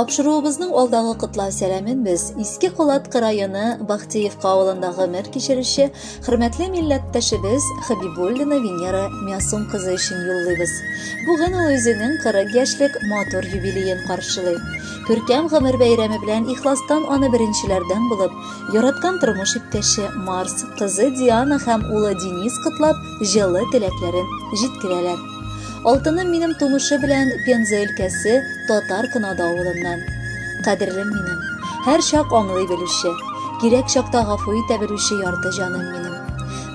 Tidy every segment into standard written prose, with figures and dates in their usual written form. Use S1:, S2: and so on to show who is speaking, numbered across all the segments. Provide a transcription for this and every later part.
S1: Тапшыруыбызның алдагы котлау сәламен без Иске Колат районы Бахтиевка авылындагы гомер кичерүче хөрмәтле милләттәшебез Хабибуллина Венера Мясум кызы өчен юллыйбыз. Бүген ул үзенең 40 яшьлек матур юбилеен каршылый. Күркәм гомер бәйрәме белән ихластан аны беренчеләрдән булып, яраткан тормыш иптәше Марс кызы Диана һәм улы Денис котлап, җылы теләкләрен җиткерәләр. Алтыным минем тумышы белән Пенза өлкәсе Татар Кынада авылыннан. Кадерлем минем, һәр чак аңлый белүче, кирәк чакта гафу итә белүче ярты җаным минем.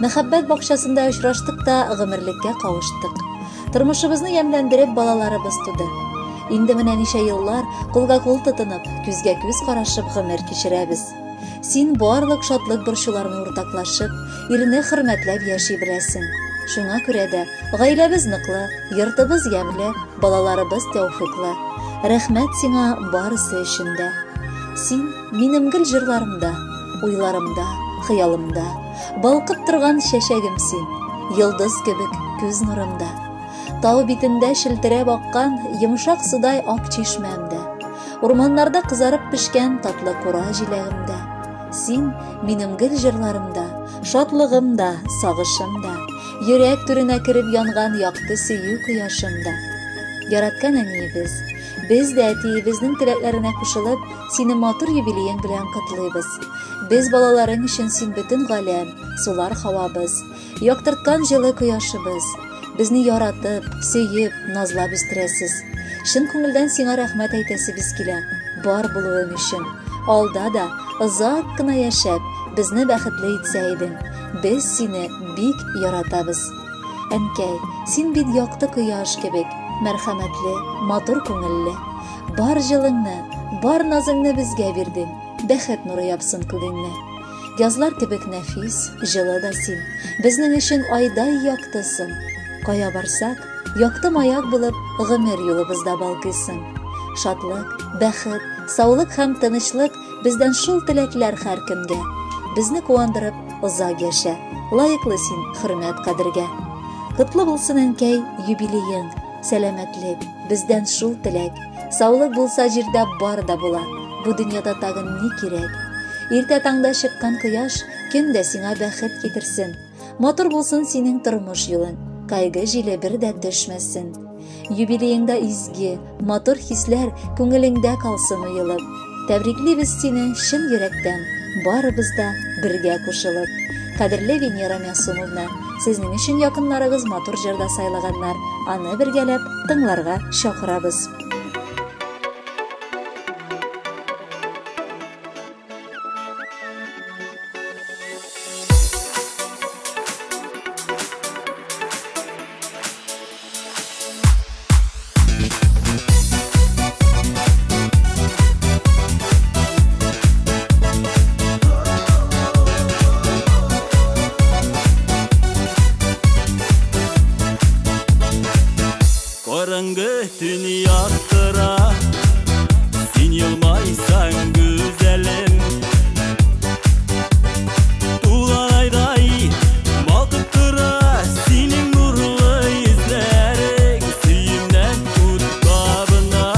S1: Мәхәббәт бакчасында очраштык та гомерлеккә кавыштык. Тормышыбызны ямьләндереп балаларыбыз туды. Инде менә ничә еллар кулга-кул тотынып, күзгә-күз карашып гомер кичерәбез. Син барлык шатлык борчуларны уртаклашып, ирне хөрмәтләп яши беләсең. Шуңа күрә дә гаиләбез ныклы, йортыбыз ямьле, балаларыбыз тәүфыйклы. Рәхмәт сиңа барысы өчен дә. Син минем гел җырларымда, уйларымда, хыялымда, балкып торган чәчәгем син, йолдыз кебек күз нурымда. Тау битендә шелтерәп аккан йомшак судай ак чишмәмдә, урманнарда кызарып пешкән татлы кура җиләгемдә. Син минем гел җырларымда, шатлыгымда, сагышымда, йөрәк түренә кереп янган якты сөю кояшымда. Яраткан әниебез, без дә әтиебезнең теләкләренә кушылып, сине матур юбилеең белән котлыйбыз. Без балаларың өчен син бөтен галәм, сулар һавабыз, яктырткан җылы кояшыбыз. Безне яратып, сөеп, назлап үстерәсез. Шын күңелдән сиңа рәхмәт әйтәсебез килә, бар булуың өчен. Алда да озак кына яшәп, безне бәхетле итсә идең. Без сине бик яратабыз. Әнкәй, син бит якты кояш кебек, мәрхәмәтле, матур күңелле. Бар җылыңны, бар назыңны безгә бирдең. Бәхет нуры япсын күгеңне. Язлар кебек нәфис, җылы да син. Безнең өчен айдай яктысың. Кая барсак, якты маяк булып, гомер юлыбызда балкыйсың. Шатлык, бәхет, саулык һәм тынычлык бездән шул теләкләр һәр кемгә. Безне куандырып, озак яшә, лайыклы син хөрмәт кадергә. Котлы булсын әнкәй юбилеең, сәламәтлек, бездән шул теләк. Саулык булса җирдә бар да була, бу дөньяда тагын ни кирәк? Иртә таңда чыккан кояш көндә сиңа бәхет китерсен. Матур булсын синең тормыш юлың, кайгы җиле бер дә төшмәсен. Юбилееңдә изге, матур хисләр күңелеңдә калсын уелып. Тәбриклибез сине чын йөрәктән, барыбыз да бергә кушылып. Кадерле Венера Мясумовна, сезнең өчен якыннарыгыз матур җырда сайлаганнар, аны бергәләп тыңларга чакырабыз.
S2: Karangı tün yaktıra, sin yılmaysan güzelim. Tuğlan ayday balkıp tıra, senin nurlu yüzlerin. Süyümden tut kabına,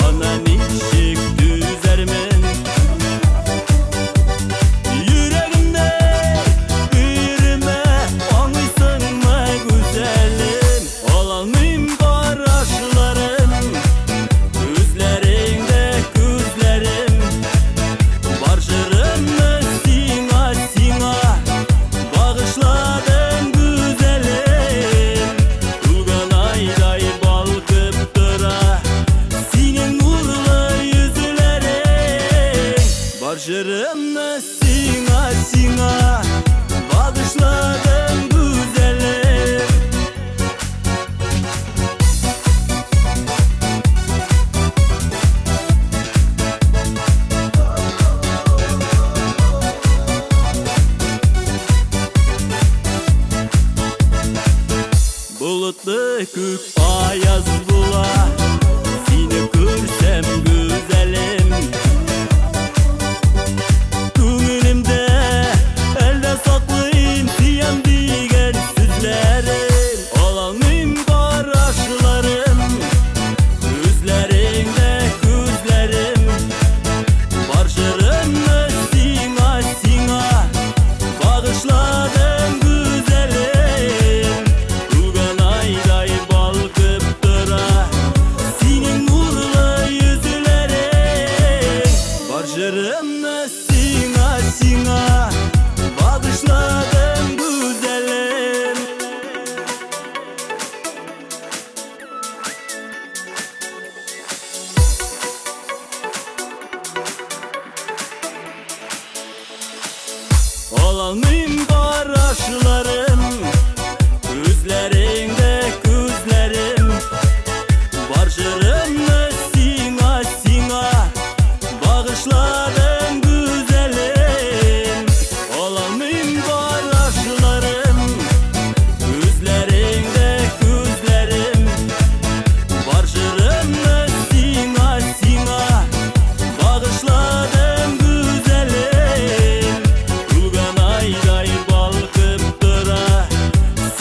S2: ana nişik düzermin. Yüreğimde ürüme, anlıysan mı güzelim. Alalım karşılarım, gözlerinde gözlerim. Barışırım sina sina, bağışladım güzelim. Tulgan ayday balkıp tıra, senin nurlu yüzlerin. Barışırım sina sina, bağışladım güzelim. Bulutlu kök ayaz bula, seni görsem güzelim. Köngülümde elde saklayayım siyem diyen sözlerim. Alalım karşılarım, gözlerinde Olalmayım qarашlarım, Gözlerinde gözlerim, Var jırımны sina sina, Bağışladım güzelim. Olalmayım qarашlarım, Gözlerinde gözlerim, Var jırımны sina sina, Bağışladım güzelim. Kulgan ayday balkıp dıra,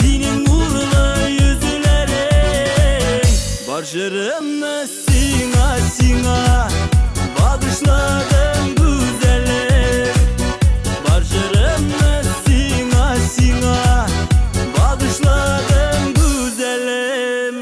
S2: Senin uğurlu yüzlerin. Var jırımны sina sina, Bağışladım güzelim. Var jırımны sina sina, Bağışladım güzelim.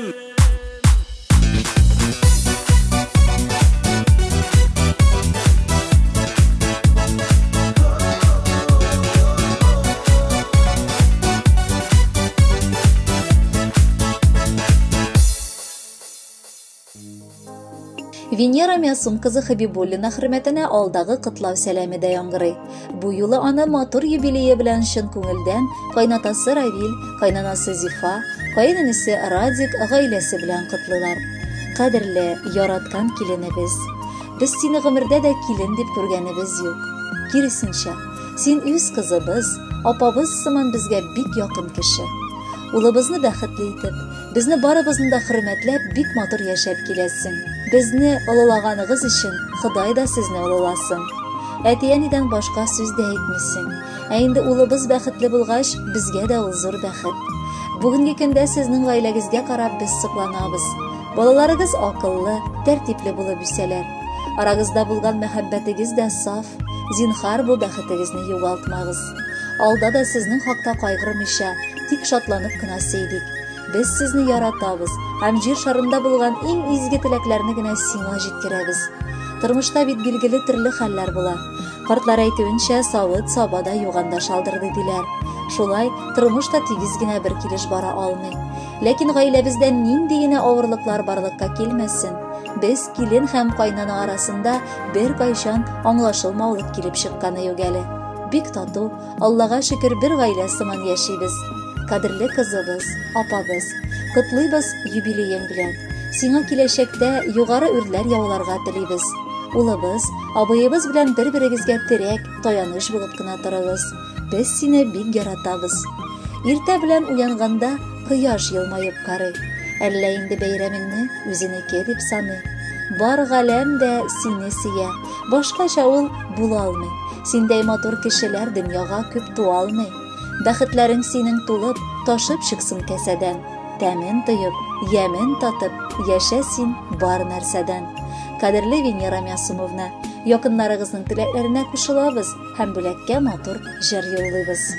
S1: Венера Мясум кызы Хабибуллина хөрмәтенә алдагы кытлау сәламе дә яңгырый. Бу юлы аны матур юбилее белән шын күңелдән кайнатасы Равил, кайнанасы Зифа, кайнанысы Радик гаиләсе белән кытлыйлар. Кадерле, яраткан киленебез. Без сине гомердә дә килен дип күргәнебез юк. Киресенчә, син үз кызыбыз, апабыз сыман безгә бик якын кеше. Улыбызны бәхетле итеп, безне барыбызны да хөрмәтләп, бик матур яшәп киләсең. Безне олылаганыгыз өчен Ходай да сезне олыласын. Әти-әнидән башка сүз дә әйтмисең. Ә инде улыбыз бәхетле булгач, безгә дә ул зур бәхет. Бүгенге көндә сезнең гаиләгезгә карап без сокланабыз. Балаларыгыз акыллы, тәртипле булып үсәләр. Арагызда булган мәхәббәтегез дә саф. Зинһар бу бәхетегезне югалтмагыз. Алда да сезнең хакта кайгырмыйча, тик шатланып кына сөйдик. Без сезне яратабыз, һәм җир шарында булган иң изге теләкләрне генә сиңа җиткерәбез. Тормышта бит билгеле төрле хәлләр була. Картлар әйтүенчә, савыт сабада юганда шалдырды диләр. Шулай, тормышта тигез генә бер килеш бара алмый. Ләкин гаиләбездә нинди генә авырлыклар барлыкка килмәсен, без килен һәм кайнана арасында бер кайчан аңлашылмаулык килеп чыкканы юк әле. Бик тату, Аллага шөкер, бер гаилә сыман яшибез. Кадерле кызыбыз, апабыз, котлыйбыз юбилеең белән. Сиңа киләчәктә югары үрләр яуларга телибез. Улыбыз, абыебыз белән бер-берегезгә терәк, таяныш булып кына торыгыз. Без сине бик яратабыз. Иртә белән уянганда кояш елмаеп карый. Әллә инде бәйрәмеңне үзенеке дип саный. Бар галәм дә сине сөя. Башкача ул була алмый. Синдәй матур кешеләр дөньяга күп туа алмый. Бәхетләрең синең тулып, ташып чыксын кәсәдән. Тәмен тоеп, ямен татып, яшә син бар нәрсәдән. Кадерле Венера Мясумовна, якыннарыгызның теләкләренә кушылабыз һәм бүләккә матур җыр юллыйбыз.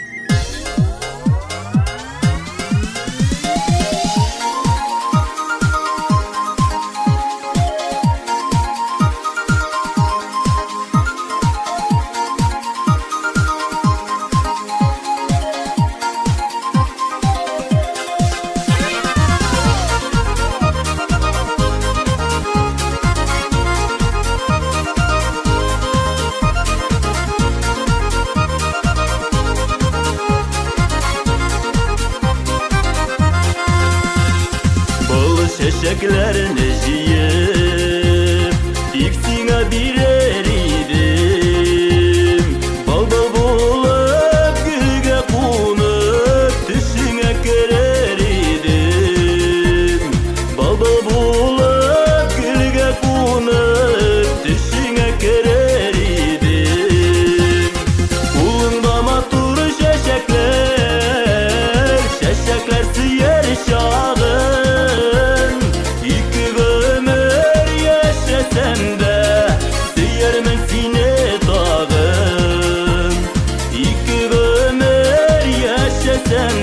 S2: Çiçeklerini jiyip, ilk sina birer idim. Bal bal bulup, gülge konup, düşüne kerer idim. Bal bal bulup, gülge konup, düşüne kerer idim. Kulunda matur şeşekler, şeşekler siyer şahı. Sen